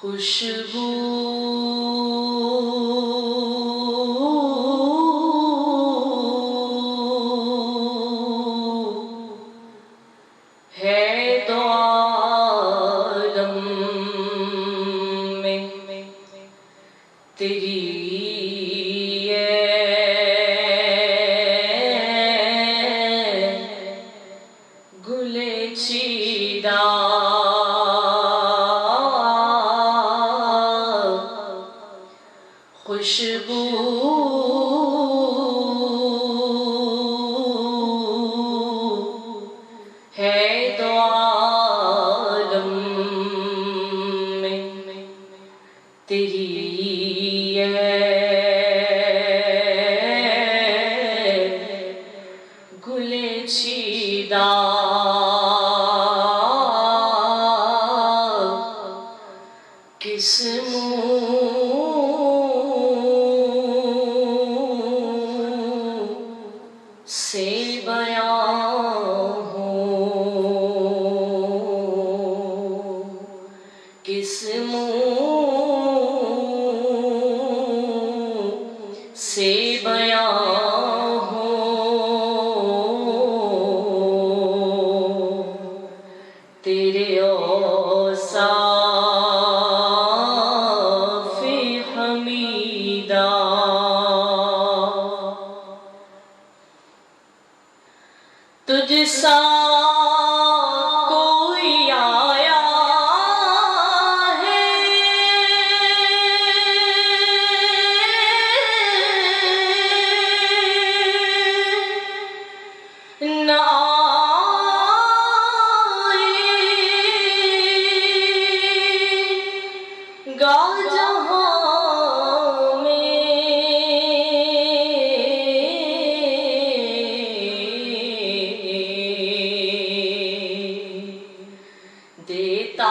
खुशबू है तो आलम में तेरी गुले चीदा खुशबू है तो आलम में तेरी गुले चीदा किस से बयां हो, किस से बयां हो, तेरे औसाफ़े हमीदा तुझ सा कोई आया है ना आएगा जहाँ देता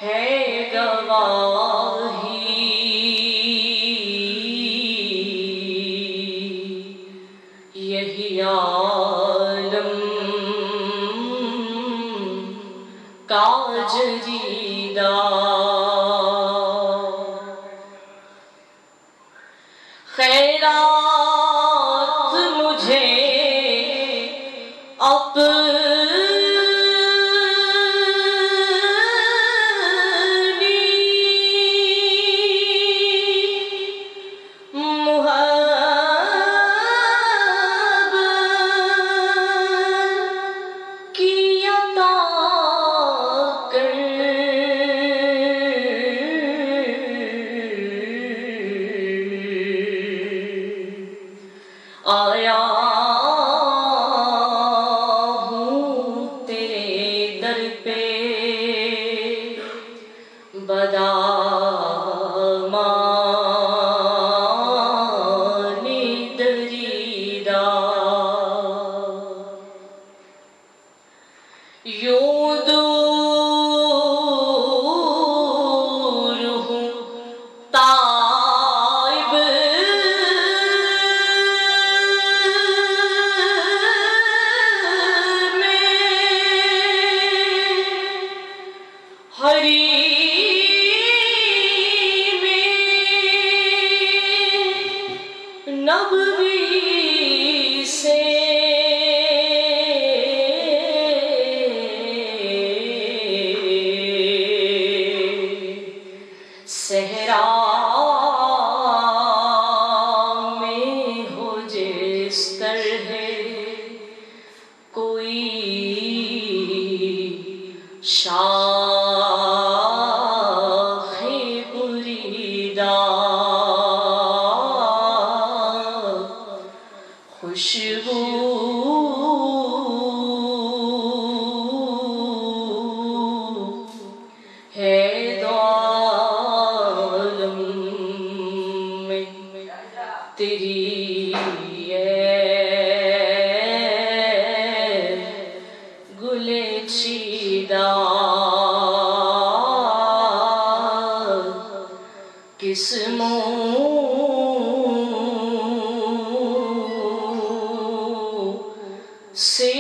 है गवाही यही आलम का जरीदा खैरात मुझे अपनी मुहब्बत की अता कर आया हूँ तेरे दर पे बदामानी दरीदा यूं दूर हूँ ताइब हरी में नबवी से सहरा में हो जिस तरह कोई शाखे बुरीदा खुशबू है दो आलम में तेरी गुले चीदा किस से